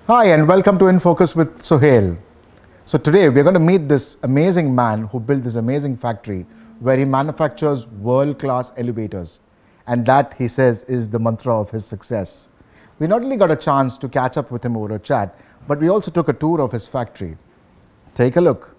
Hi and welcome to In Focus with Sohail. So today we're going to meet this amazing man who built this amazing factory where he manufactures world-class elevators, and that, he says, is the mantra of his success. We not only got a chance to catch up with him over a chat, but we also took a tour of his factory. Take a look.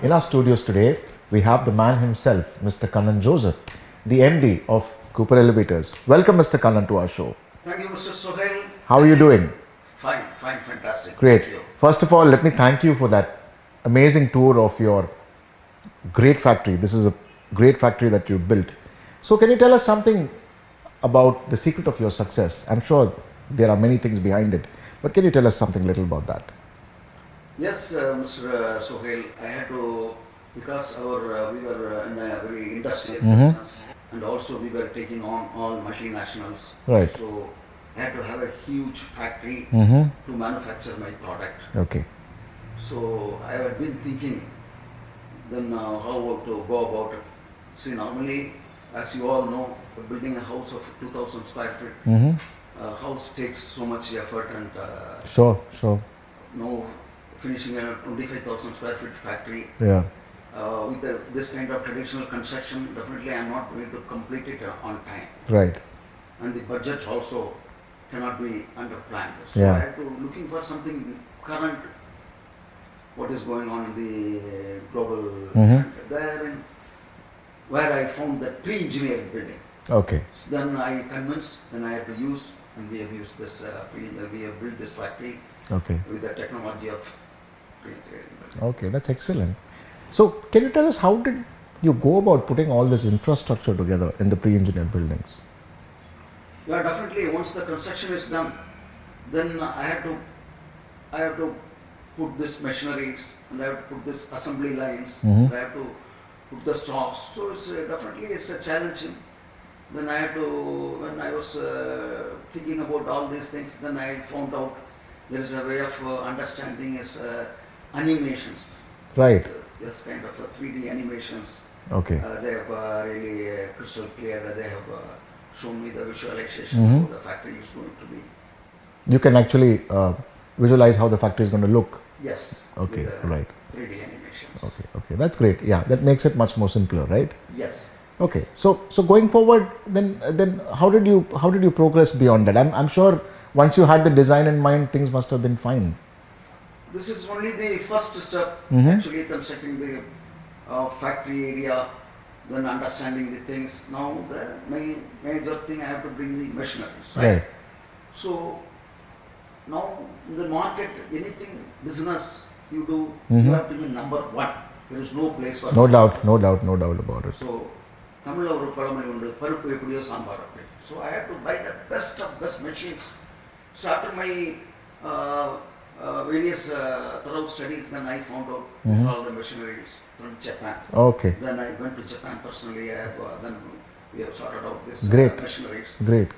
In our studios today, we have the man himself, Mr. Kannan Joseph, the MD of Cooper Elevators. Welcome, Mr. Kannan, to our show. Thank you, Mr. Sohail. How are you doing? Fine, fantastic. Great. Thank you. First of all, let me thank you for that amazing tour of your great factory. This is a great factory that you built. So can you tell us something about the secret of your success? I'm sure there are many things behind it, but can you tell us something little about that? Yes, Mr. Sohail, I had to, because we were in a very industrial business, and also we were taking on all multinationals. Right. So I had to have a huge factory to manufacture my product. Okay. So I had been thinking then how to go about it. See, normally, as you all know, building a house of 2,000 square feet, house takes so much effort and Sure. Finishing a 25,000 square feet factory. Yeah. With this kind of traditional construction, definitely I am not going to complete it on time. Right. And the budget also cannot be under planned. So Yeah. I had to looking for something current, what is going on in the global trend. Therein, where I found the pre-engineered building. Okay. So then I convinced, then I had to use, and we have used this, we have built this factory Okay. with the technology of pre-engineering building. Okay, that's excellent. So, can you tell us how did you go about putting all this infrastructure together in the pre-engineered buildings? Yeah, definitely. Once the construction is done, then I have to put this machineries, and I have to put this assembly lines, and I have to put the stocks. So it's definitely a challenging. Then I had to, when I was thinking about all these things, then I found out there is a way of understanding is animations. Right. This kind of 3D animations. Okay. They have really crystal clear. They have shown me the visualization of how the factory is going to be. You can actually visualize how the factory is going to look. Yes. Okay, with, right. 3D animations. Okay, that's great. Yeah, that makes it much more simpler, right? Yes. Okay, so going forward, then how did you progress beyond that? I'm sure once you had the design in mind, things must have been fine. This is only the first step. Actually, constructing the factory area, then understanding the things. Now the main major thing I have to bring the machineries, right? So now in the market, anything business you do, you have to be number one. There is no place for No doubt about it. So Tamil ஒரு பழமொழி உண்டு, பருப்பு எப்படியோ சாம்பார் அப்படி. So I have to buy the best of best machines. So after my various thorough studies, then I found out these all the machineries from Japan. Okay. Then I went to Japan personally. I have then we have sorted out this machineries. Great.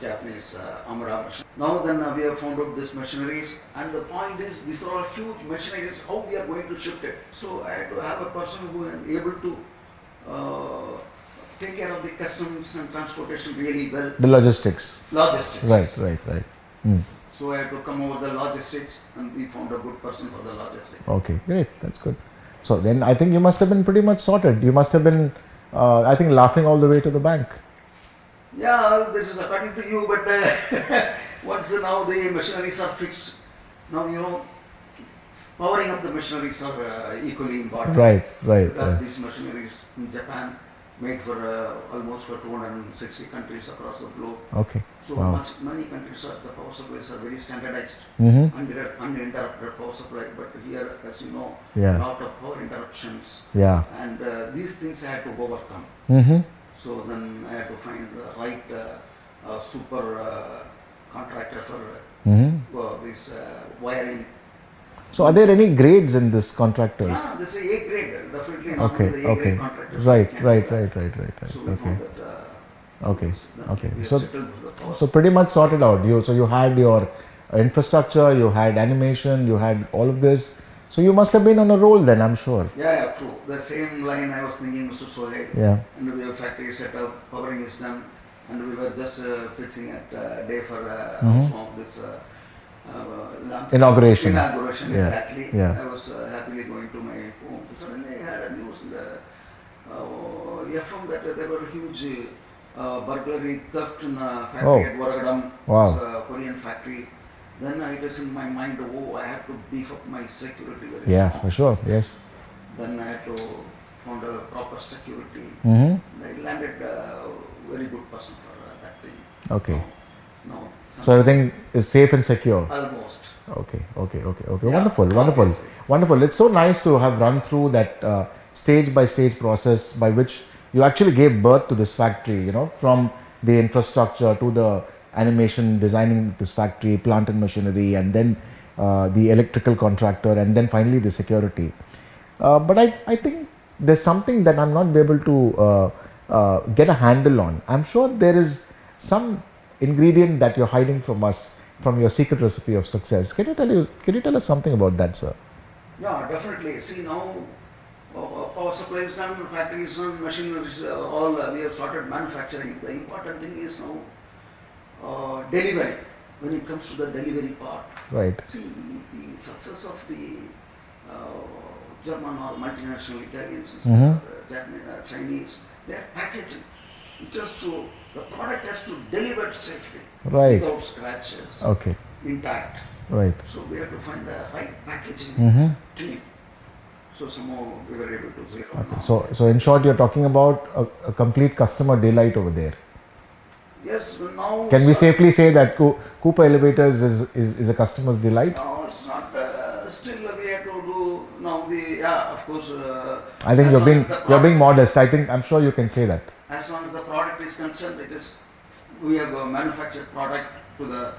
Japanese Amara machine. Now then we have found out these machineries, and the point is these are all huge machineries. How we are going to shift it? So I had to have a person who is able to take care of the customs and transportation really well. The logistics. Right. So I had to come over the logistics, and we found a good person for the logistics. Okay, great. That's good. So then I think you must have been pretty much sorted. You must have been, I think, laughing all the way to the bank. Yeah, this is according to you, but once now the machineries are fixed, now powering up the machineries are equally important. Right. Because these machineries in Japan, made for almost for 260 countries across the globe. Okay. So Wow. many countries are, the power supplies are very standardized, Mm-hmm. uninterrupted power supply. But here, as you know, Yeah. a lot of power interruptions, Yeah. and these things I had to overcome. Mm-hmm. So then I had to find the right super contractor for Mm-hmm. this wiring. So are there any grades in this contractors? Yeah, this is A grade, definitely not Okay. only the A Okay. grade contractors. Right. can Right. do that. Right. Right. Right. Right. So we Okay. found that. Okay. Then Okay. We have So settled with the power so pretty much sorted out. You had your infrastructure, you had animation, you had all of this. So you must have been on a roll then, I'm sure. Yeah, true. The same line I was thinking, Mr. Sohail. Yeah. And we have factory set up, powering is done, and we were just fixing it day for also this Inauguration. Inauguration, Yeah. exactly. Yeah. I was happily going to my home. Suddenly I had a news in the FM that there were huge burglary theft in a factory Oh. at Varagadam. Wow. It's a Korean factory. Then it was in my mind, oh, I have to beef up my security very Yeah, strong. for sure. Yes. Then I had to found a proper security. Mm-hmm. I landed a very good person for that thing. Okay. No, So everything is safe and secure. almost. Okay. Okay. Okay. Okay. Yeah, Wonderful. Wonderful. obviously. Wonderful. It's so nice to have run through that stage by stage process by which you actually gave birth to this factory, you know, from the infrastructure to the animation, designing this factory, plant and machinery, and then the electrical contractor, and then finally the security. But I think there's something that I'm not able to get a handle on. I'm sure there is some ingredient that you're hiding from us, from your secret recipe of success. Can you tell us something about that, sir? Yeah, definitely. See now, power supply is done, factory is done, machinery is all we have started manufacturing. The important thing is now delivery. When it comes to the delivery part, Right. see the success of the German or multinational Italians, Mhm. Japanese, Chinese, their packaging. It has to, the product has to deliver safely, Right. without scratches, Okay. intact. Right. So we have to find the right packaging Mm-hmm. team. So somehow we were able to zero. Okay. now. So in short, you're talking about a complete customer delight over there. Yes, now. Can we safely say that Cooper Elevators is a customer's delight? No, it's not. Still, we have to do now the, yeah, of course. I think as you're long being as the you're product- being modest. I'm sure you can say that. As long as the product is concerned, it is, we have a manufactured product to the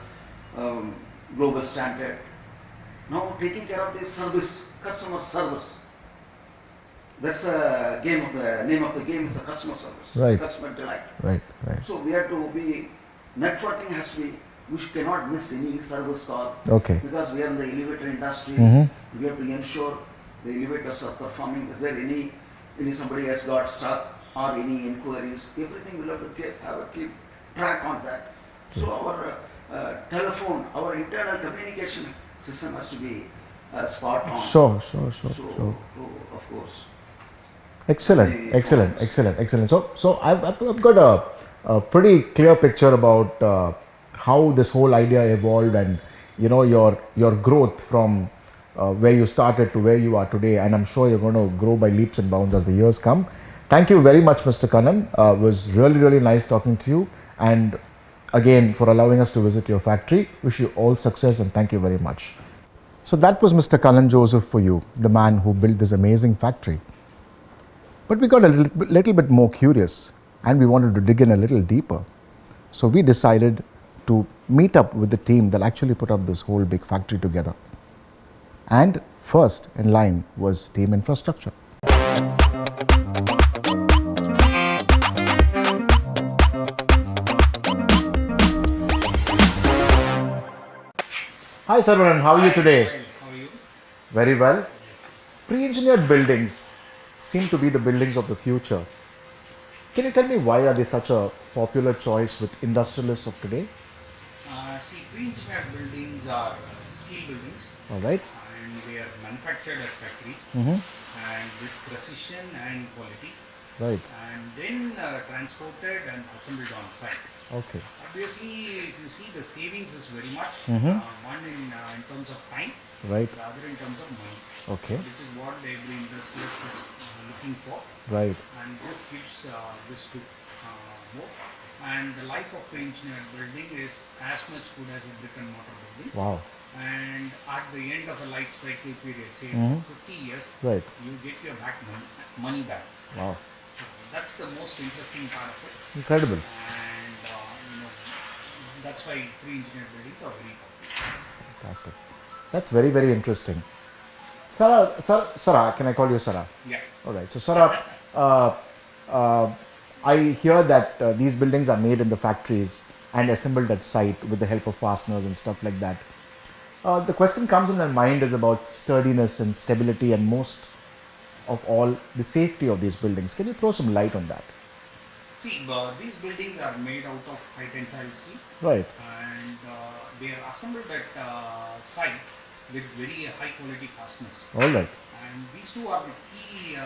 global standard. Now taking care of the service, customer service. That's the name of the game is the customer service. Right. Customer delight. Right. Right. So we have to be, networking has to be, we cannot miss any service call Okay. because we are in the elevator industry. Mm-hmm. We have to ensure the elevators are performing. Is there any somebody has got stuck or any inquiries? Everything we'll have to keep track on that. So our telephone, our internal communication system has to be spot on. Sure. So, of course. Excellent, The excellent, forms. excellent, excellent. So I've got a pretty clear picture about how this whole idea evolved, and you know your growth from where you started to where you are today. And I'm sure you're going to grow by leaps and bounds as the years come. Thank you very much, Mr. Kannan. It was really nice talking to you, and again for allowing us to visit your factory. Wish you all success and thank you very much. So that was Mr. Kannan Joseph for you, the man who built this amazing factory. But we got a little bit more curious and we wanted to dig in a little deeper. So we decided to meet up with the team that actually put up this whole big factory together. And first in line was Team Infrastructure. Hi Sarvanan, how are you today? How are you? Very well. Yes. Pre-engineered buildings seem to be the buildings of the future. Can you tell me why are they such a popular choice with industrialists of today? See, pre-engineered buildings are steel buildings All right. and they are manufactured at factories Mm-hmm. and with precision and quality. Right. and then transported and assembled on site. Okay. Obviously, if you see, the savings is very much, one in terms of time, Right. the other in terms of money, Okay. which is what every industrialist is looking for, Right. and this gives this to more. And the life of pre-engineered building is as much good as a brick and mortar building. Wow. And at the end of a life cycle period, say 50 years, Right. you get your money back. Wow. So that's the most interesting part of it, Incredible. and that's why pre-engineered buildings are very popular. Fantastic. That's very, very interesting. Sarah, can I call you Sarah? Yeah. All right. So, Sarah, I hear that these buildings are made in the factories and assembled at site with the help of fasteners and stuff like that. The question comes in my mind is about sturdiness and stability, and most of all, the safety of these buildings. Can you throw some light on that? See, these buildings are made out of high tensile steel, Right. and they are assembled at site with very high quality fasteners. All right. And these two are the key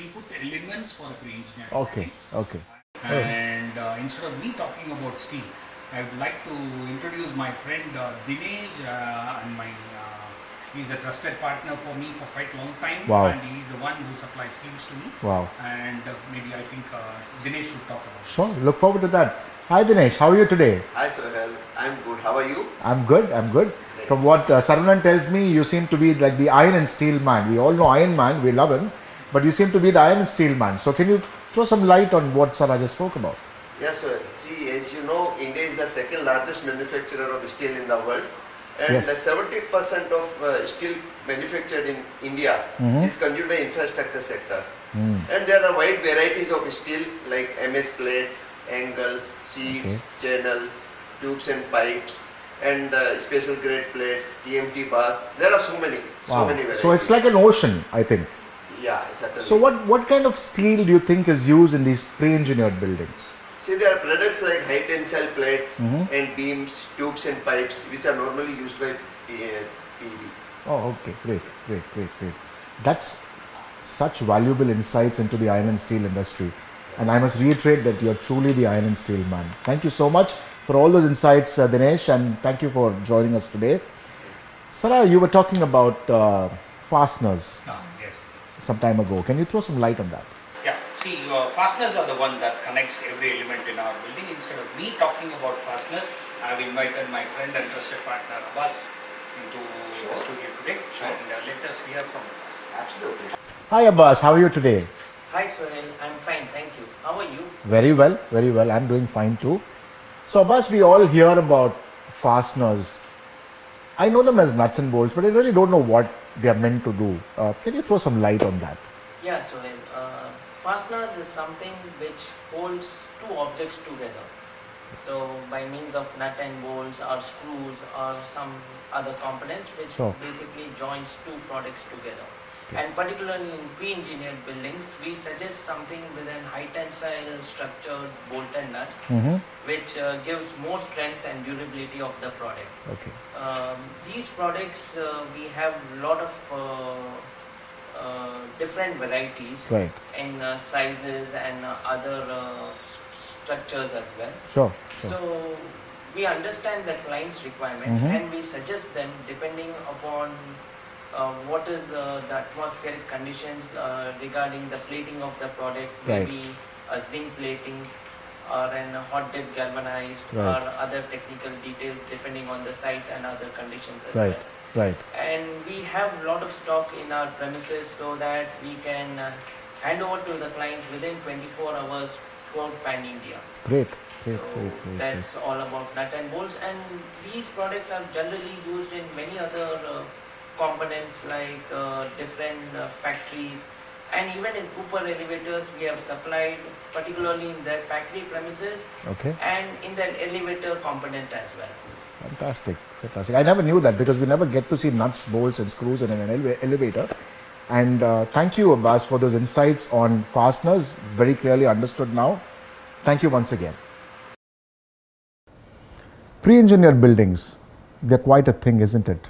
input elements for a pre-engineered Okay. building. Okay. And instead of me talking about steel, I would like to introduce my friend Dinesh, and he's a trusted partner for me for quite a long time. Wow. And he's the one who supplies steels to me. Wow. And maybe I think Dinesh should talk about Sure. this. Look forward to that. Hi, Dinesh. How are you today? Hi Sohel, I'm good. How are you? I'm good. I'm good. From what Saravanan tells me, you seem to be like the iron and steel man. We all know Iron Man. We love him, but you seem to be the iron and steel man. So, can you throw some light on what Sarah just spoke about? Yes, sir. See, as you know, India is the second largest manufacturer of steel in the world, and Yes. the 70% of steel manufactured in India is consumed by infrastructure sector. And there are wide varieties of steel like MS plates, angles, sheets, channels, tubes and pipes, and special grade plates, TMT bars. There are so many varieties. So it's like an ocean, I think. Yeah, certainly. So what kind of steel do you think is used in these pre-engineered buildings? See, there are products like high tensile plates and beams, tubes and pipes, which are normally used by PEB. Oh, okay, great. That's such valuable insights into the iron and steel industry. And I must reiterate that you're truly the iron and steel man. Thank you so much for all those insights, Dinesh, and thank you for joining us today. Sarah, you were talking about fasteners Yes. some time ago. Can you throw some light on that? Yeah, see, fasteners are the one that connects every element in our building. Instead of me talking about fasteners, I have invited my friend and trusted partner Abbas into the studio today, and let us hear from Abbas. Absolutely. Hi Abbas, how are you today? Hi Sohel, I'm fine, thank you. How are you? Very well. I'm doing fine too. So Abbas, we all hear about fasteners. I know them as nuts and bolts, but I really don't know what they are meant to do. Can you throw some light on that? Yeah, Sohel. Fasteners is something which holds two objects together. So by means of nut and bolts or screws or some other components which Sure. basically joins two products together. And particularly in pre-engineered buildings, we suggest something with an high tensile structured bolt and nuts, which gives more strength and durability of the product. Okay. These products, we have a lot of different varieties Right. in sizes and other structures as well. Sure. So we understand the client's requirement and we suggest them depending upon what is the atmospheric conditions regarding the plating of the product, Right. maybe a zinc plating or an hot dip galvanized Right. or other technical details depending on the site and other conditions as Right. well. Right. And we have a lot of stock in our premises so that we can hand over to the clients within 24 hours throughout Pan India. Great. So that's all about nut and bolts, and these products are generally used in many other components like different factories, and even in Cooper elevators we have supplied, particularly in their factory premises Okay. and in their elevator component as well. Fantastic. I never knew that because we never get to see nuts, bolts, and screws in an elevator. And thank you, Abbas, for those insights on fasteners. Very clearly understood now. Thank you once again. Pre-engineered buildings, they're quite a thing, isn't it?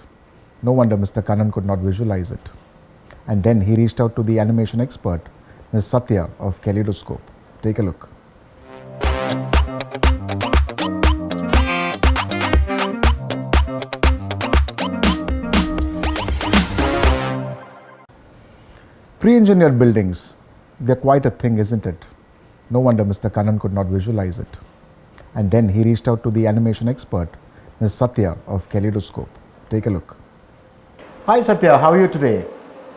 No wonder Mr. Kannan could not visualize it. And then he reached out to the animation expert, Ms. Satya of Kaleidoscope. Take a look. Pre-engineered buildings, they're quite a thing, isn't it? No wonder Mr. Kannan could not visualize it. And then he reached out to the animation expert, Ms. Satya of Kaleidoscope. Take a look. Hi Satya, how are you today?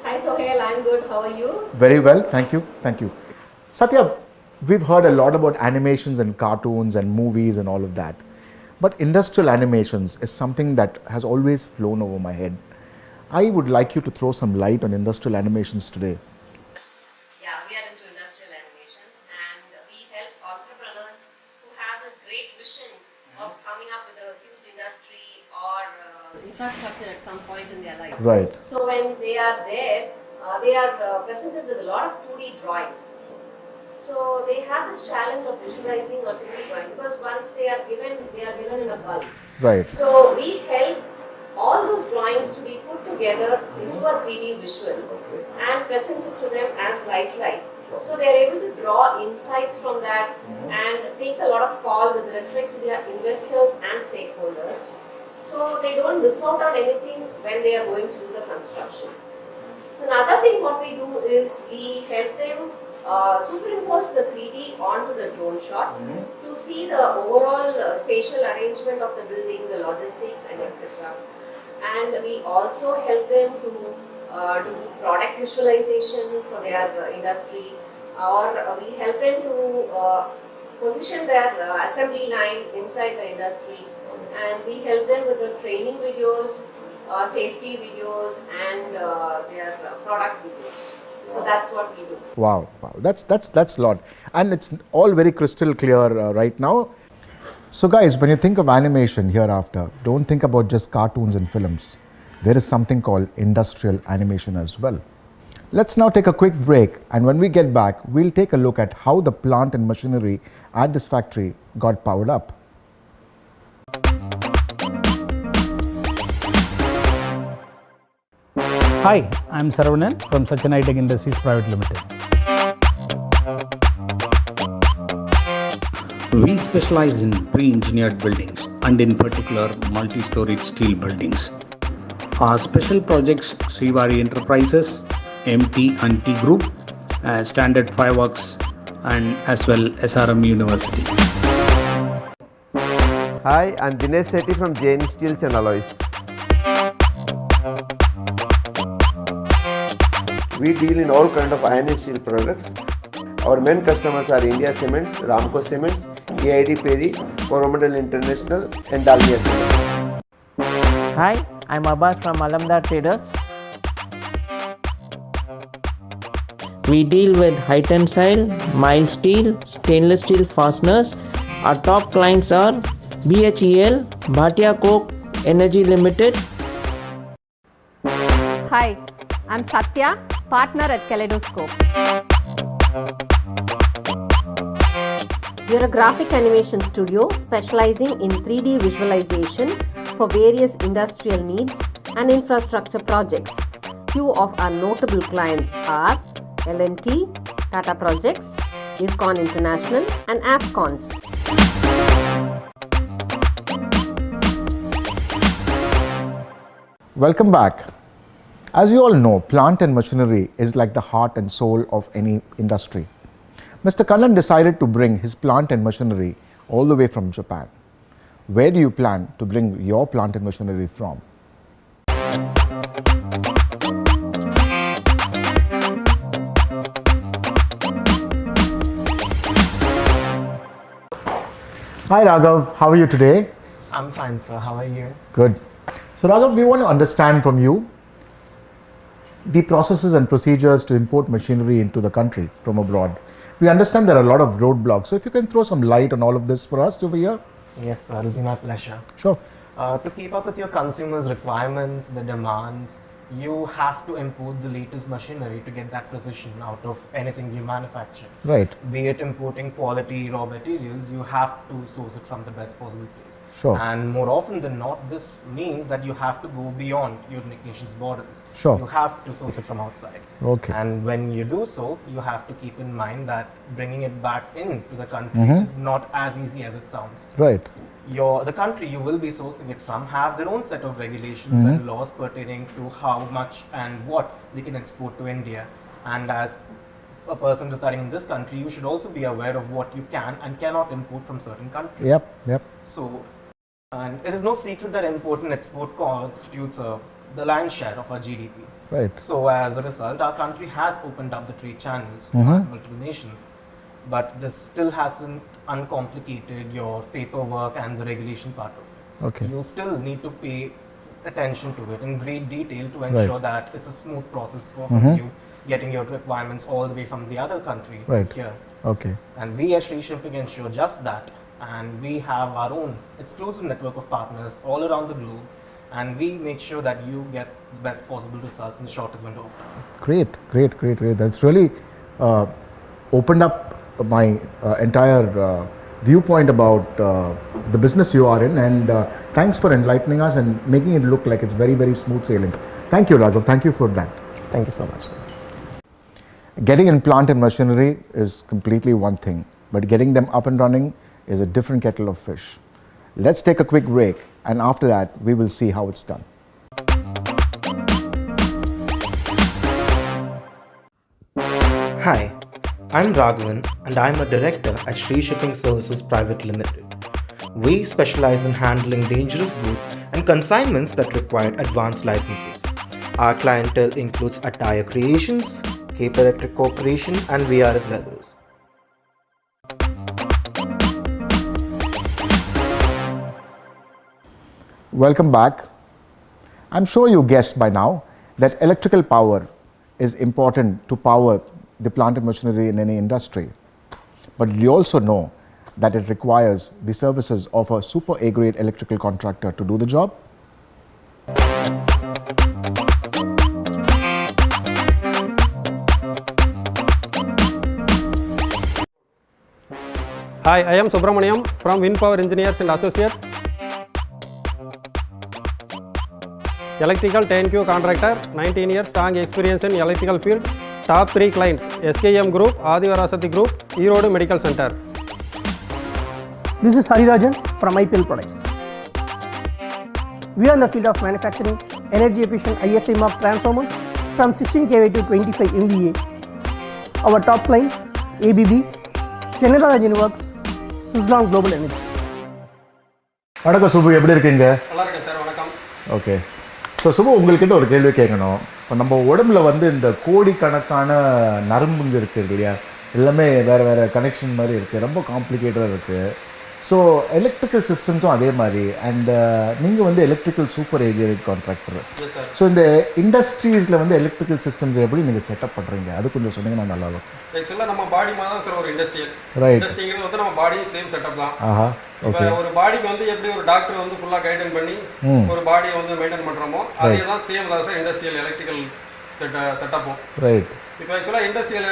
Hi Sohail, I'm good. How are you? Very well, thank you, thank you. Satya, we've heard a lot about animations and cartoons and movies and all of that. But industrial animations is something that has always flown over my head. I would like you to throw some light on industrial animations today. Yeah, we are into industrial animations and we help entrepreneurs who have this great vision of coming up with a huge industry or infrastructure at some point in their life. Right. So when they are there, they are presented with a lot of 2D drawings. So they have this challenge of visualizing a 2D drawing because once they are given in a bulk. Right. So we help all those drawings to be put together into a 3D visual and present it to them as lifelike. So they are able to draw insights from that and take a lot of call with respect to their investors and stakeholders. So they don't miss out on anything when they are going through the construction. So another thing what we do is we help them superimpose the 3D onto the drone shots to see the overall spatial arrangement of the building, the logistics and etc. And we also help them to do product visualization for their industry, or we help them to position their assembly line inside the industry, and we help them with the training videos, safety videos and their product videos. So that's what we do. Wow, wow, that's a lot, and it's all very crystal clear right now. So guys, when you think of animation hereafter, don't think about just cartoons and films. There is something called industrial animation as well. Let's now take a quick break, and when we get back, we'll take a look at how the plant and machinery at this factory got powered up. Hi, I'm Saravanan from Sachin Tech Industries Private Limited. We specialize in pre-engineered buildings and in particular multi-storied steel buildings. Our special projects Srivari Enterprises, MT and T Group, Standard Fireworks and as well SRM University. Hi, I'm Dinesh Sethi from JN Steels and Alloys. We deal in all kind of iron and steel products. Our main customers are India Cements, Ramco Cements, AID Perry, Coromandel International and Dalmia Cement. Hi, I'm Abbas from Alamdar Traders. We deal with high tensile, mild steel, stainless steel fasteners. Our top clients are BHEL, Bhatia Coke, Energy Limited. Hi, I'm Satya, partner at Kaleidoscope. We are a graphic animation studio specializing in 3D visualization for various industrial needs and infrastructure projects. Few of our notable clients are L&T, Tata Projects, Ircon International and Afcons. Welcome back. As you all know, plant and machinery is like the heart and soul of any industry. Mr. Kannan decided to bring his plant and machinery all the way from Japan. Where do you plan to bring your plant and machinery from? Hi Raghav, how are you today? I'm fine, sir. How are you? Good. So Raghav, we want to understand from you the processes and procedures to import machinery into the country from abroad. We understand there are a lot of roadblocks. So if you can throw some light on all of this for us over here. Yes, sir. It'll be my pleasure. Sure. To keep up with your consumers' requirements, the demands, you have to import the latest machinery to get that precision out of anything you manufacture. Right. Be it importing quality raw materials, you have to source it from the best possible place. Sure. And more often than not, this means that you have to go beyond your nation's borders. Sure. You have to source it from outside. Okay. And when you do so, you have to keep in mind that bringing it back into the country is not as easy as it sounds. Right. The country you will be sourcing it from have their own set of regulations and laws pertaining to how much and what they can export to India. And as a person residing in this country, you should also be aware of what you can and cannot import from certain countries. Yep. So, and it is no secret that import and export constitutes the lion's share of our GDP. Right. So as a result, our country has opened up the trade channels to multiple nations, but this still hasn't uncomplicated your paperwork and the regulation part of it. Okay. You still need to pay attention to it in great detail to ensure that it's a smooth process for you getting your requirements all the way from the other country here. Okay. And we at Shree Shipping ensure just that. And we have our own exclusive network of partners all around the globe. And we make sure that you get the best possible results in the shortest window of time. Great. That's really opened up my entire viewpoint about the business you are in. And thanks for enlightening us and making it look like it's very, very smooth sailing. Thank you, Raghav. Thank you for that. Thank you so much, sir. Getting in plant and machinery is completely one thing, but getting them up and running is a different kettle of fish. Let's take a quick break, and after that, we will see how it's done. Hi, I'm Raghavan, and I'm a director at Shree Shipping Services Private Limited. We specialize in handling dangerous goods and consignments that require advanced licenses. Our clientele includes Attire Creations, Cape Electric Corporation, and VRS Leathers. Welcome back. I'm sure you guessed by now that electrical power is important to power the plant and machinery in any industry. But you also know that it requires the services of a super A-grade electrical contractor to do the job. Hi, I am Subramaniam from Wind Power Engineers and Associates. Electrical 10Q contractor, 19 years strong experience in electrical field. Top 3 clients, SKM Group, Adivarasati Group, Erode Medical Center. This is Harirajan from IPL Products. We are in the field of manufacturing energy efficient ISI mark transformers from 16 kV to 25 MVA. Our top clients ABB, General Engine Works, Suzlon Global Energy. வணக்கம் சுபு, எப்படி இருக்கீங்க? நல்லா இருக்கேன் sir, வணக்கம். Okay. So Subu, உங்கள்கிட்ட ஒரு கேள்வி கேட்கணும். இப்போ நம்ம உடம்புல வந்து இந்த கோடிக்கணக்கான நரம்புங்க இருக்குது இல்லையா, எல்லாமே வேறு கனெக்ஷன் மாதிரி இருக்குது, ரொம்ப காம்ப்ளிகேட்டடாக இருக்குது. ஸோ எலக்ட்ரிக்கல் சிஸ்டம்ஸும் அதே மாதிரி. அண்ட் நீங்கள் வந்து எலக்ட்ரிக்கல் சூப்பர் ஏஜியட் கான்ட்ராக்டர். ஸோ இந்த இண்டஸ்ட்ரீஸில் வந்து எலக்ட்ரிக்கல் சிஸ்டம்ஸ் எப்படி நீங்கள் செட்டப் பண்ணுறீங்க, அது கொஞ்சம் சொன்னீங்கன்னா நல்லா இருக்கும். ஆக்சுவலாக நம்ம பாடி மாதிரி தான் சார் ஒரு இண்டஸ்ட்ரியல். ரைட். இண்டஸ்ட்ரிங்கிறது வந்து நம்ம பாடி சேம் செட்டப் தான். ஆஹா. இப்போ ஒரு பாடிக்கு வந்து எப்படி ஒரு டாக்டர் வந்து ஃபுல்லாக கைடன் பண்ணி ஒரு பாடியை வந்து மெயின்டைன் பண்ணுறோமோ அதே தான் சேம் தான் சார் இண்டஸ்ட்ரியல் எலக்ட்ரிக்கல் செட்டப்பும். ரைட். இப்போ ஆக்சுவலாக இண்டஸ்ட்ரியல்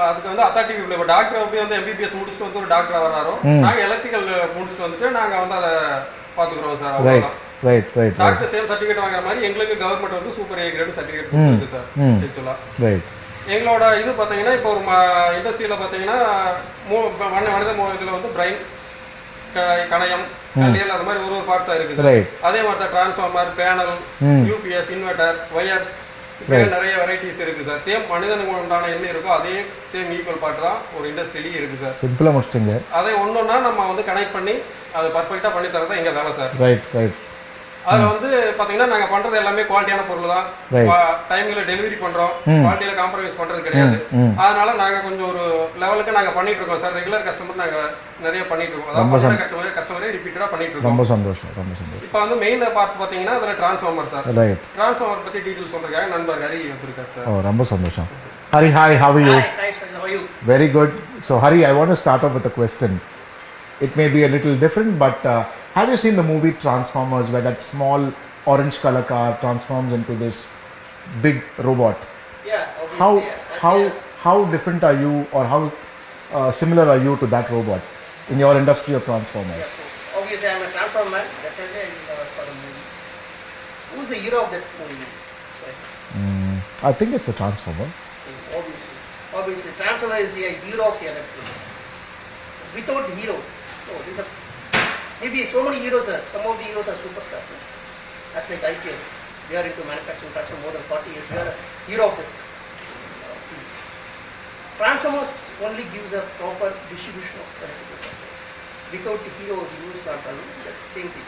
அதுக்கு வந்து அத்தாரிட்டி இப்போ டாக்டர் எப்படி வந்து MBBS முடிச்சுட்டு வந்து ஒரு டாக்டர் வராரோ, நாங்கள் எலக்ட்ரிக்கல் முடிச்சுட்டு வந்துட்டு நாங்கள் வந்து அதை பார்த்துக்குறோம் சார். அவ்வளோதான். டாக்டர் சேம் சர்டிஃபிகேட் வாங்குற மாதிரி எங்களுக்கு கவர்மெண்ட் வந்து சூப்பர் ஏ கிரேட் சர்டிஃபிகேட் கொடுத்துருக்கு சார். ஆக்சுவலாக ரைட். எங்களோட இது பார்த்தீங்கன்னா இப்போ ஒரு இண்டஸ்ட்ரியில் பார்த்தீங்கன்னா மனித இதில் வந்து பிரைன், கணையம், கல்லியல் அது மாதிரி ஒரு பார்ட்ஸாக இருக்குது. அதே மாதிரி தான் transformer, panel, UPS, inverter, wires, இப்போ நிறைய வெரைட்டிஸ் இருக்குது சார். சேம் மனிதனுக்கு உண்டான என்ன இருக்கோ அதே சேம் ஈக்குவல் பார்ட் தான் ஒரு இண்டஸ்ட்ரியிலேயே இருக்குது சார். சிம்பிளாக முடிச்சிட்டிங்க. அதை ஒன்றொன்னா நம்ம வந்து கனெக்ட் பண்ணி அதை பர்ஃபெக்டாக பண்ணி தரது தான் எங்கள் வேலை சார். ரைட். அதில் வந்து பார்த்தீங்கன்னா நாங்கள் பண்ணுறது எல்லாமே குவாலிட்டியான பொருள் தான். டைமில் டெலிவரி பண்ணுறோம், குவாலிட்டியில் காம்ப்ரமைஸ் பண்ணுறது கிடையாது. அதனால நாங்கள் கொஞ்சம் ஒரு லெவலுக்கு நாங்கள் பண்ணிட்டு இருக்கோம் சார். ரெகுலர் கஸ்டமர் நாங்கள் நிறைய பண்ணிட்டு இருக்கோம். அதாவது கஸ்டமரே ரிப்பீட்டடாக பண்ணிட்டு இருக்கோம். ரொம்ப சந்தோஷம். இப்போ வந்து மெயின் பார்ட் பார்த்தீங்கன்னா அதில் டிரான்ஸ்ஃபார்மர் சார். ரைட். டிரான்ஸ்ஃபார்மர் பற்றி டீட்டெயில் சொல்றதுக்காக நண்பர் ஹரி வந்திருக்காரு சார். ஓ, ரொம்ப சந்தோஷம். Hari, hi, how are you? Hi, how are you? Very good. So Hari, I want to start off with a question. It may be a little different, but have you seen the movie Transformers, where that small orange color car transforms into this big robot. Yeah, obviously. How different are you, or how similar are you to that robot in your industry of transformers? Yeah, of course. Obviously, I'm a transformer man. Definitely, I saw the movie. Who's the hero of that movie? Sorry. I think it's the transformer. See, obviously, transformer is a hero of the electronics. Without hero, oh, these are maybe so many heroes. Some of the heroes are superstars. No? That's like IPL. We are into manufacturing transformer more than 40 years. We are the hero of this field. Transformers only gives a proper distribution of electrical supply. Without the hero, the hero is not done. That's the same thing.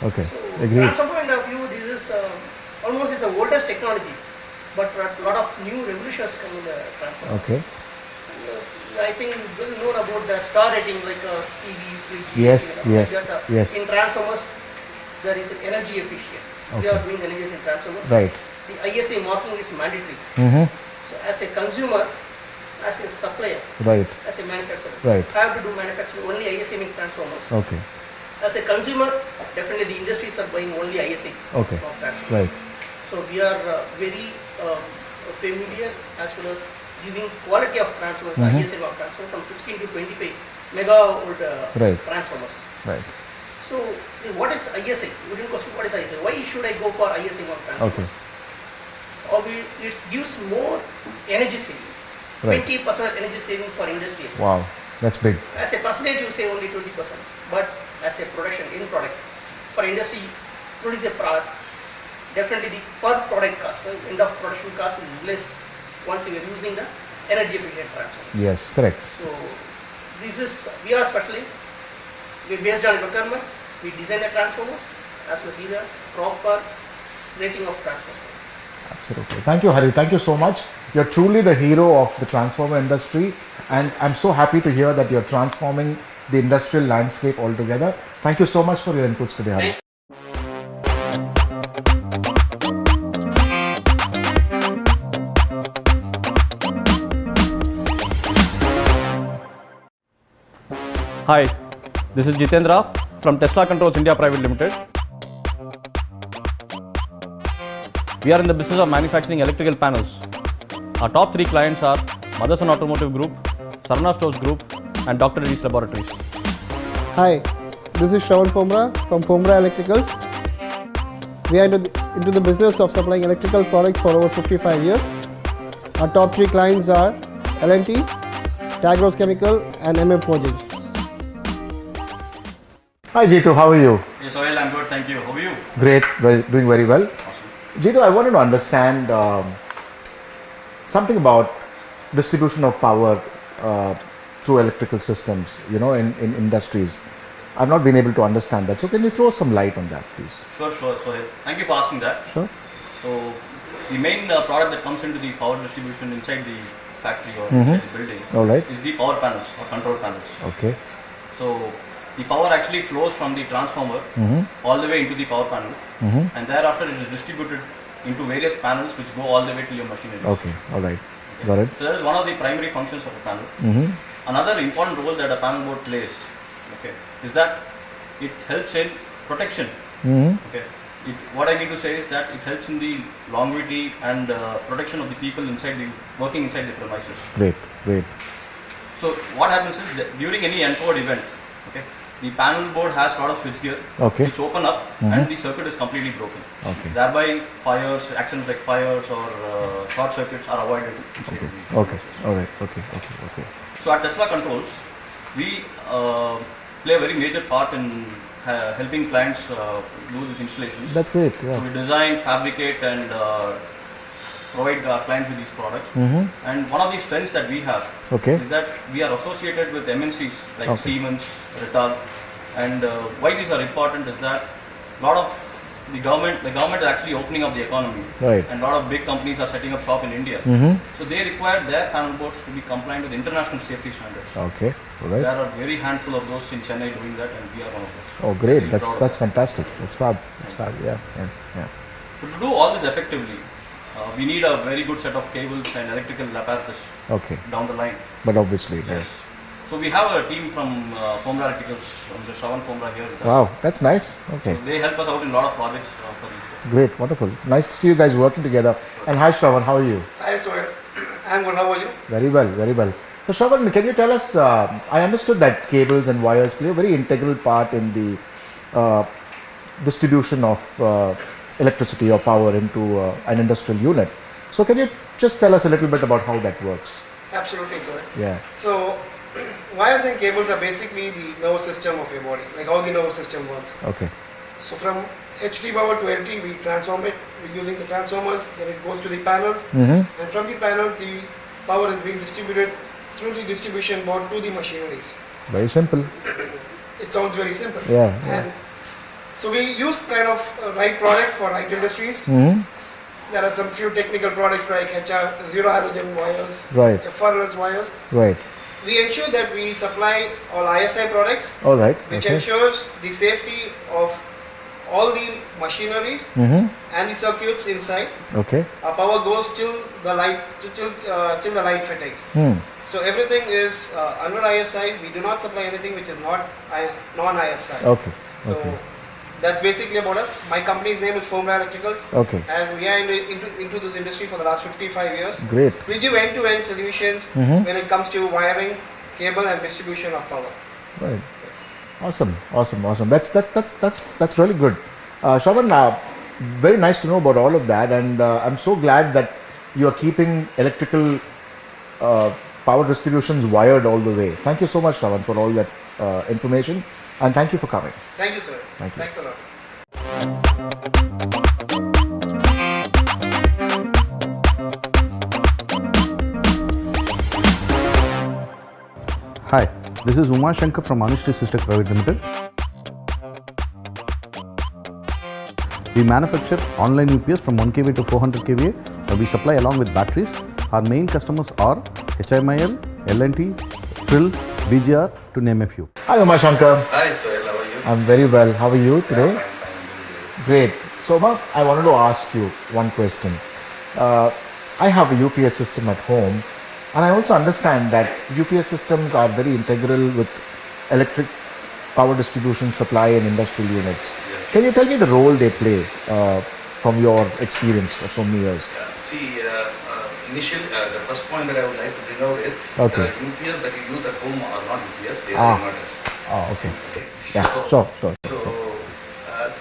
Okay, So, agreed. transformer point of view, this is almost it's the oldest technology, but a lot of new revolutions come in the transformers. Okay. I think you will know about the star rating like TV, fridge. Yes, yes, like that, yes. In transformers, there is an energy efficient. We Okay. are doing energy efficient transformers. Right. The ISA marking is mandatory. Mm-hmm. So as a consumer, as a supplier, Right. as a manufacturer, Right. I have to do manufacturing only ISA marked transformers. Okay. As a consumer, definitely the industries are buying only ISA Okay. marked transformers. Right. So we are very familiar as well as giving quality of transformers, ISA marked transformers from 16 to 25 megawatt Right. transformers. Right. So what is ISA? You didn't question what is ISA. Why should I go for ISA marked transformers? Okay. It gives more energy saving. Right. 20% energy saving for industry. Wow, that's big. As a percentage, you say only 20%, but as a production, in product, for industry, produce a product, definitely the per product cost, end of production cost will be less once you are using the energy efficient transformers. Yes, correct. So, we are specialists, we based on requirement, we design the transformers as well as the proper rating of transformers. Absolutely. Thank you, Hari. Thank you so much. You're truly the hero of the transformer industry, and I'm so happy to hear that you're transforming the industrial landscape altogether. Thank you so much for your inputs today, Hari. Hi, this is Jitendra from Tesla Controls India Private Limited. We are in the business of manufacturing electrical panels. Our top 3 clients are Motherson Automotive Group, Sarna Stores Group, and Dr. Reddy's Laboratories. Hi, this is Shravan Fomra from Fomra Electricals. We are into the business of supplying electrical products for over 55 years. Our top 3 clients are L&T, Tagros Chemical, and MM Forging. Hi, Jitu. How are you? Yes, Sohail, I'm good. Thank you. How are you? Great. Doing very well. Jitu, I wanted to understand something about distribution of power through electrical systems, in industries. I've not been able to understand that. So can you throw some light on that, please? Sure, Sohail. Thank you for asking that. Sure. So, the main product that comes into the power distribution inside the factory or inside the building All right. is the power panels or control panels. Okay. So, the power actually flows from the transformer all the way into the power panel, and thereafter it is distributed into various panels which go all the way to your machinery. Okay. All right. Got it. So that is one of the primary functions of a panel. Another important role that a panel board plays, is that it helps in protection. Okay. What I mean to say is that it helps in the longevity and protection of the people working inside the premises. Great. So what happens is that during any untoward event, the panel board has a lot of switchgear which open up and the circuit is completely broken. Okay. Thereby fires, accidents like fires or short circuits are avoided. Okay. All right. Okay. So at Tesla Controls, we play a very major part in helping clients do these installations. That's great. Yeah. So we design, fabricate and provide our clients with these products. And one of the strengths that we have is that we are associated with MNCs like Siemens, Rittal, and why these are important is that a lot of the government is actually opening up the economy, and a lot of big companies are setting up shop in India. So they require their panel boards to be compliant with international safety standards. Okay. All right. There are very handful of those in Chennai doing that, and we are one of those. Oh, great. Very proud of That's that. fantastic. That's fab. Yeah. So to do all this effectively, we need a very good set of cables and electrical apparatus Okay. down the line. But obviously, Yes. So we have a team from Fomra Electricals, Mr. Shravan Fomra here with us. Wow, that's nice. Okay. So they help us out in a lot of projects for these. Great, wonderful. Nice to see you guys working together. And hi Shravan, how are you? Hi Sohail, I'm good. How are you? Very well, very well. So Shravan, can you tell us, I understood that cables and wires play a very integral part in the distribution of electricity or power into an industrial unit. So can you just tell us a little bit about how that works? Absolutely, Sohail. Yeah. So, wires and cables are basically the nervous system of your body, like how the nervous system works. Okay. So from HT power to LT, we transform it using the transformers, then it goes to the panels, and from the panels, the power is being distributed through the distribution board to the machineries. Very simple. It sounds very simple. Yeah. And so we use kind of a right product for right industries. There are some few technical products like HR, zero halogen wires, Right. FRLS wires. Right. We ensure that we supply all ISI products, All right. which Okay. ensures the safety of all the machineries and the circuits inside. Okay. Our power goes till the light, till the light fittings. So everything is under ISI. We do not supply anything which is not non-ISI. Okay. So Okay. that's basically about us. My company's name is Fomra Electricals. Okay. And we are into this industry for the last 55 years. Great. We give end-to-end solutions when it comes to wiring, cable and distribution of power. Right. Awesome. Awesome. Awesome. That's really good. Shravan, very nice to know about all of that, and I'm so glad that you are keeping electrical power distributions wired all the way. Thank you so much, Shravan, for all that information, and thank you for coming. Thank you, sir. Thank you. Thanks a lot. Hi, this is Uma Shankar from Anushri Systems Private Limited. We manufacture online UPS from 1 kVA to 400 kVA. We supply along with batteries. Our main customers are HMIL, L&T, Trill, BGR, to name a few. Hi, Uma Shankar. Hi, Sohail, how are you? I'm very well. How are you today? Yeah, fine. Great. So, Uma, I wanted to ask you one question. I have a UPS system at home, and I also understand that UPS systems are very integral with electric power distribution supply in industrial units. Yes. Can you tell me the role they play from your experience of so many years? See, initially, the first point that I would like to bring out is Okay. UPS that you use at home are not UPS, they are inverters. Okay. Yeah, sure. So,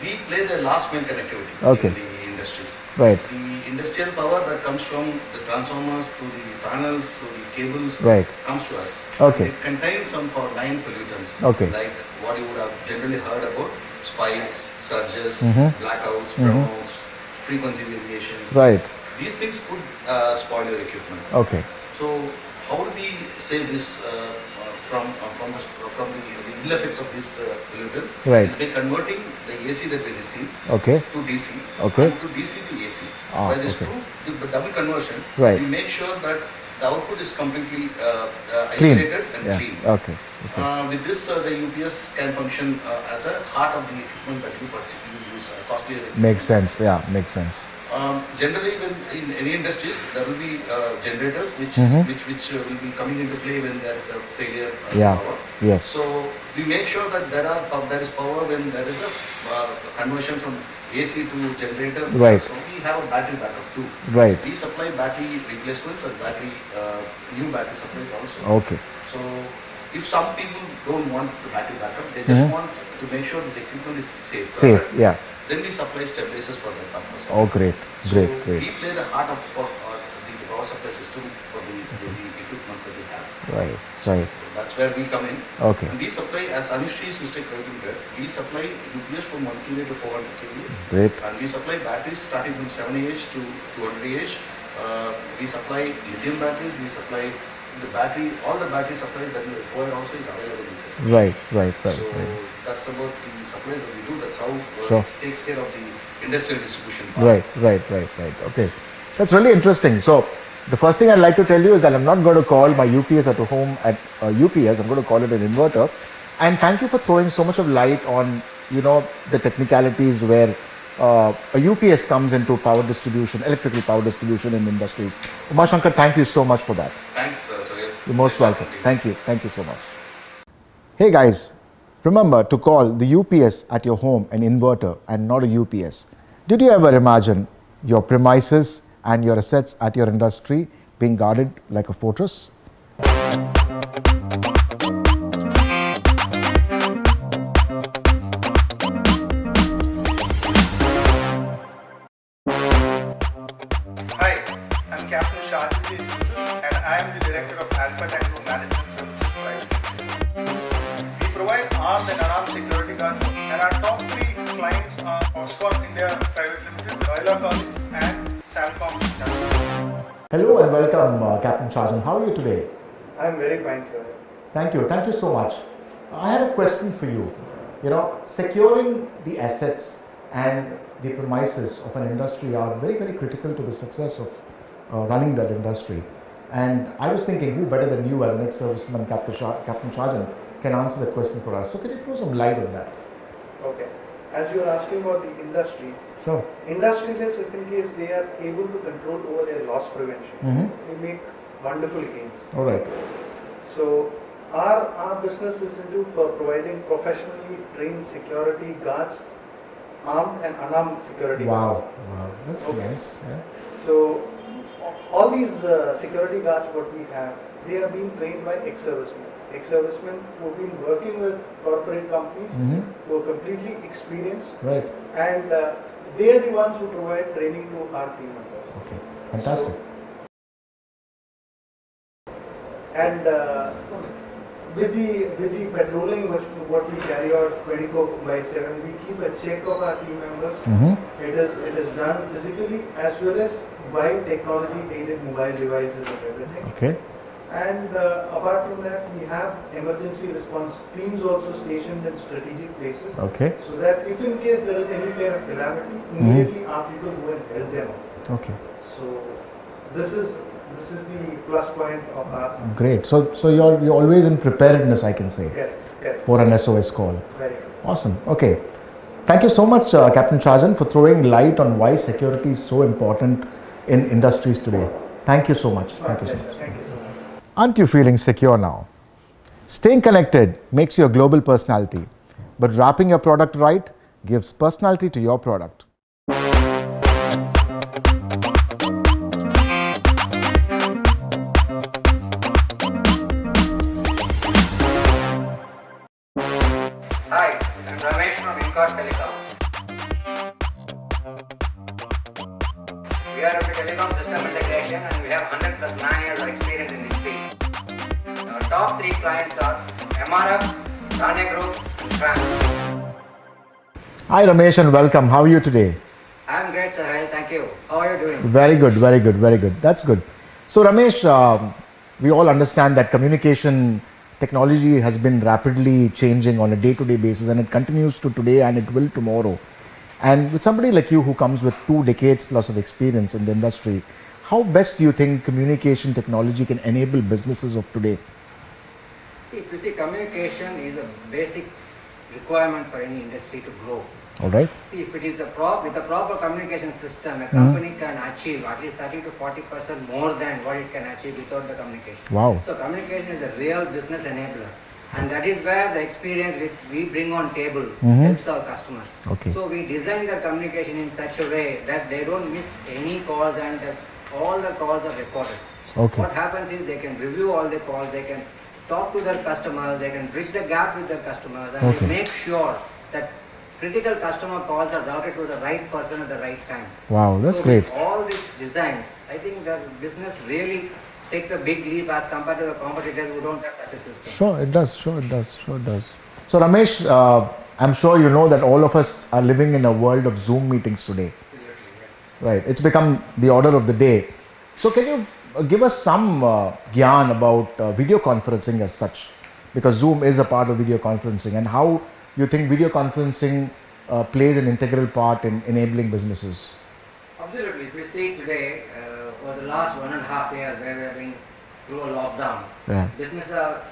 we play the last mile connectivity Okay. in the industries. Right. The industrial power that comes from the transformers, through the panels, through the cables, Right. comes to us. Okay. It contains some line pollutants, Okay. like what you would have generally heard about, spikes, surges, blackouts, Mhm. brownouts, frequency variations. Right. These things could spoil your equipment. Okay. So how do we save this from the ill effects of these pollutants? Right. Is by converting the AC that we receive Okay. to DC Okay. and to DC to AC. Ah, By this okay. the double conversion, Right. we make sure that the output is completely Clean. isolated and Yeah. clean. Okay. With this, the UPS can function as a heart of the equipment that you purchase, you use, costlier equipment. Makes sense. Yeah, makes sense. Generally, when in any industries, there will be generators which will be coming into play when there is a failure Yeah. power. Yes. So we make sure that there is power when there is a conversion from AC to generator. Right. So we have a battery backup too. Right. So we supply battery replacements and new battery supplies also. Okay. So if some people don't want the battery backup, they just want to make sure that the equipment is safe. Safe. correct? Yeah. Then we supply stabilizers for that purpose. Oh, great. Great. So Great. we play the heart of the power supply system for the equipments that we have. Right. Right. That's where we come in. Okay. And we supply, as Anushri System Private Limited, we supply UPS from 1 kVA to 400 kVA. Great. And we supply batteries starting from 70Ah to 200Ah. We supply lithium batteries, we supply the battery, all the battery supplies that you require also is available in this. Right. Right. Right. So Right. that's about the supplies that we do. That's how Sure. it takes care of the industrial distribution part. Right. Right. Right. Right. Okay. That's really interesting. So, the first thing I'd like to tell you is that I'm not going to call my UPS at home at UPS. I'm going to call it an inverter. And thank you for throwing so much of light on, the technicalities where a UPS comes into power distribution, electrical power distribution in industries. Uma Shankar, thank you so much for that. Thanks, Sohail. You're most welcome. Thank you. Thank you so much. Hey guys, remember to call the UPS at your home an inverter and not a UPS. Did you ever imagine your premises and your assets at your industry being guarded like a fortress? Hi, I'm Captain Shahid Yusuf and I am the Director of Alpha Tango Management Services Private Limited. We provide armed and unarmed security guards and our top 3 clients are Oscorp India Private Limited, Royal College and Salcom. Hello and welcome Captain Shajan. How are you today? I am very fine, sir. Thank you so much. I have a question for you. Securing the assets and the premises of an industry are very, very critical to the success of running that industry. And I was thinking, who better than you as an ex-serviceman, Captain Shajan, can answer that question for us. So can you throw some light on that? Okay. As you are asking about the industries, sure. Industrialists, if in case they are able to control over their loss prevention, they make wonderful gains. All right. So our business is into providing professionally trained security guards, armed and unarmed security guards. Wow, that's nice. Yeah. So all these security guards what we have, they are being trained by ex-servicemen. Ex-servicemen who have been working with corporate companies, who are completely experienced. Right. And they are the ones who provide training to our team members. Okay, fantastic. And with the patrolling what we carry out 24/7, we keep a check of our team members. It is done physically as well as by technology aided mobile devices and everything. Okay. And apart from that, we have emergency response teams also stationed in strategic places. Okay. So that if in case there is any kind of calamity, immediately our people go and help them out. Okay. So this is the plus point of our. Great. So you're always in preparedness, I can say, Correct. for an SOS call. Very good. Awesome. Okay. Thank you so much, Captain Shajan, for throwing light on why security is so important in industries today. Thank you so much. Thank you so much. Thank you so much. Aren't you feeling secure now? Staying connected makes you a global personality, but wrapping your product right gives personality to your product. Hi, I'm Ramesh from Incot Telecom. We are into telecom system integration and we have 100 plus 9 years of experience in this field. Our top 3 clients are MRF, Thane Group, and Trans. Hi Ramesh and welcome. How are you today? I'm great, Sahil. Thank you. How are you doing? Very good, very good, very good. That's good. So Ramesh, we all understand that communication technology has been rapidly changing on a day-to-day basis, and it continues to today and it will tomorrow. And with somebody like you who comes with 2 decades plus of experience in the industry, how best do you think communication technology can enable businesses of today? See, communication is a basic requirement for any industry to grow. All right. See, if it is with a proper communication system, a company can achieve at least 30 to 40% more than what it can achieve without the communication. Wow. So communication is a real business enabler. And that is where the experience which we bring on table helps our customers. Okay. So we design the communication in such a way that they don't miss any calls and that all the calls are recorded. Okay. What happens is they can review all the calls, they can talk to their customers, they can bridge the gap with their customers, and they make sure that critical customer calls are routed to the right person at the right time. Wow, that's So great. with all these designs, I think the business really takes a big leap as compared to the competitors who don't have such a system. Sure, it does. So Ramesh, I'm sure you know that all of us are living in a world of Zoom meetings today. Right, it's become the order of the day. So can you give us some gyan about video conferencing as such? Because Zoom is a part of video conferencing, and how you think video conferencing plays an integral part in enabling businesses? Absolutely. If we see today, for the last 1.5 years where we have been through a lockdown, business have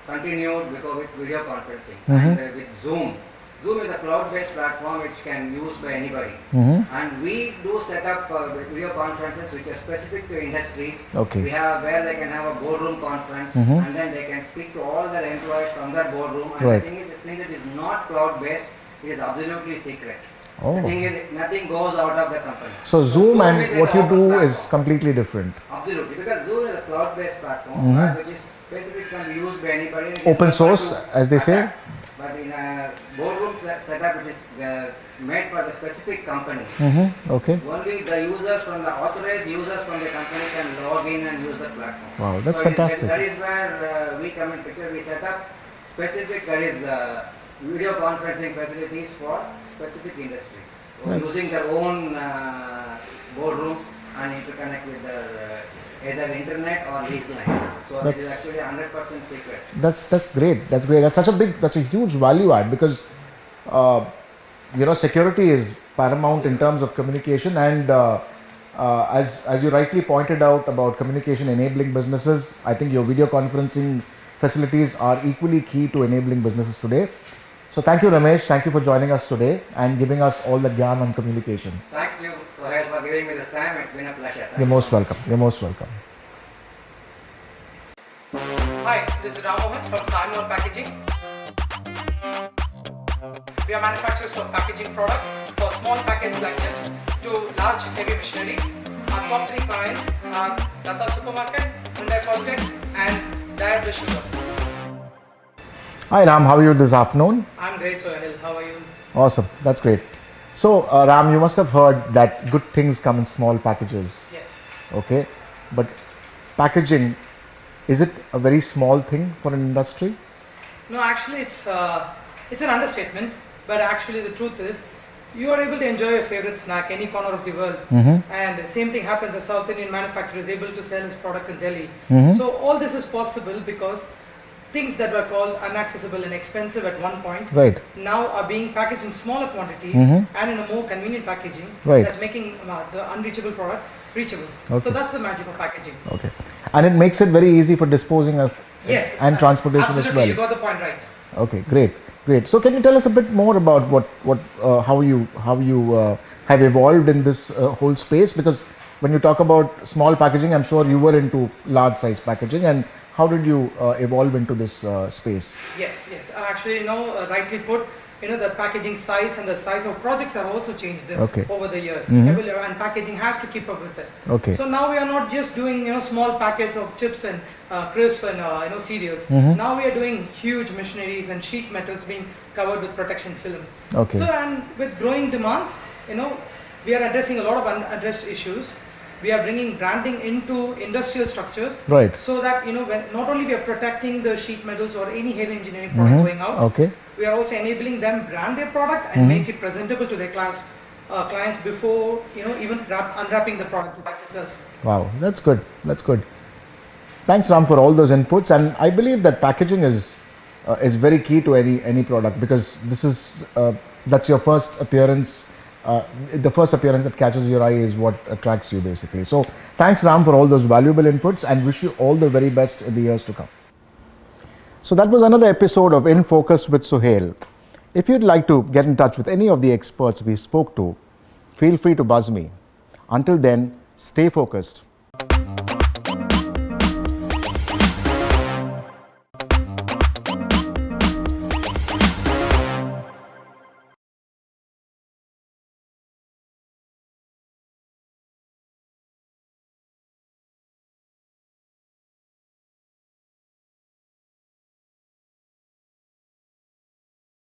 continued with video conferencing. And with Zoom, Zoom is a cloud-based platform which can be used by anybody. And we do set up video conferences which are specific to industries. Okay. We have where they can have a boardroom conference and then they can speak to all their employees from their boardroom. And Right. the thing is, since it is not cloud-based, it is absolutely secret. Oh. The thing is, nothing goes out of the company. So Zoom and is what an you open do platform. is completely different. Absolutely, because Zoom is a cloud-based platform which is specific, can be used by anybody. It is Open open source, to as they say. But in a boardroom setup, which is made for the specific company, Okay. only the users from the authorized users from the company can log in and use the platform. Wow, that's So fantastic. That is where we come in picture. We set up specific, there is video conferencing facilities for specific industries. So Nice. using their own boardrooms and interconnect with their either internet or lease lines. So it is That's- actually 100% secret. That's great. That's great. That's a huge value add because security is paramount in terms of communication, and as you rightly pointed out about communication enabling businesses, I think your video conferencing facilities are equally key to enabling businesses today. So thank you, Ramesh. Thank you for joining us today and giving us all the gyan on communication. Thanks to you, Sohail, for giving me this time. It's been a pleasure. Thank You're you. most welcome. You're most welcome. Hi, this is Ramohan from Simon Packaging. We are manufacturers of packaging products for small packets like chips to large heavy machineries. Our top 3 clients are Tata Supermarket, Hyundai Coltech and Diet Sugar. Hi, Ram. How are you this afternoon? I'm great, Sohail. How are you? Awesome. That's great. So, Ram, you must have heard that good things come in small packages. Yes. Okay. But packaging, is it a very small thing for an industry? No, actually it's an understatement, but actually the truth is you are able to enjoy your favorite snack any corner of the world, and the same thing happens. A South Indian manufacturer is able to sell his products in Delhi. So all this is possible because things that were called inaccessible and expensive at one point Right. now are being packaged in smaller quantities and in a more convenient packaging Right. that's making the unreachable product reachable. Okay. So that's the magic of packaging. Okay. And it makes it very easy for disposing of Yes, and transportation absolutely, as well. you got the point right. Okay, great, great. So can you tell us a bit more about how you have evolved in this whole space? Because when you talk about small packaging, I'm sure you were into large size packaging, and how did you evolve into this space? Yes. Actually, rightly put, the packaging size and the size of projects have also changed Okay. over the years. Mhm. And packaging has to keep up with it. Okay. So now we are not just doing, small packets of chips and crisps and, cereals. Mhm. Now we are doing huge machineries and sheet metals being covered with protection film. Okay. So, and with growing demands, we are addressing a lot of unaddressed issues. We are bringing branding into industrial structures, Right. so that when not only we are protecting the sheet metals or any heavy engineering product going out, Okay. we are also enabling them brand their product and make it presentable to their clients before even unwrapping the product itself. Wow, that's good. That's good. Thanks, Ram, for all those inputs. And I believe that packaging is very key to any product, because this is that's your first appearance. The first appearance that catches your eye is what attracts you, basically. So thanks, Ram, for all those valuable inputs, and wish you all the very best in the years to come. So that was another episode of In Focus with Sohail. If you'd like to get in touch with any of the experts we spoke to, feel free to buzz me. Until then, stay focused.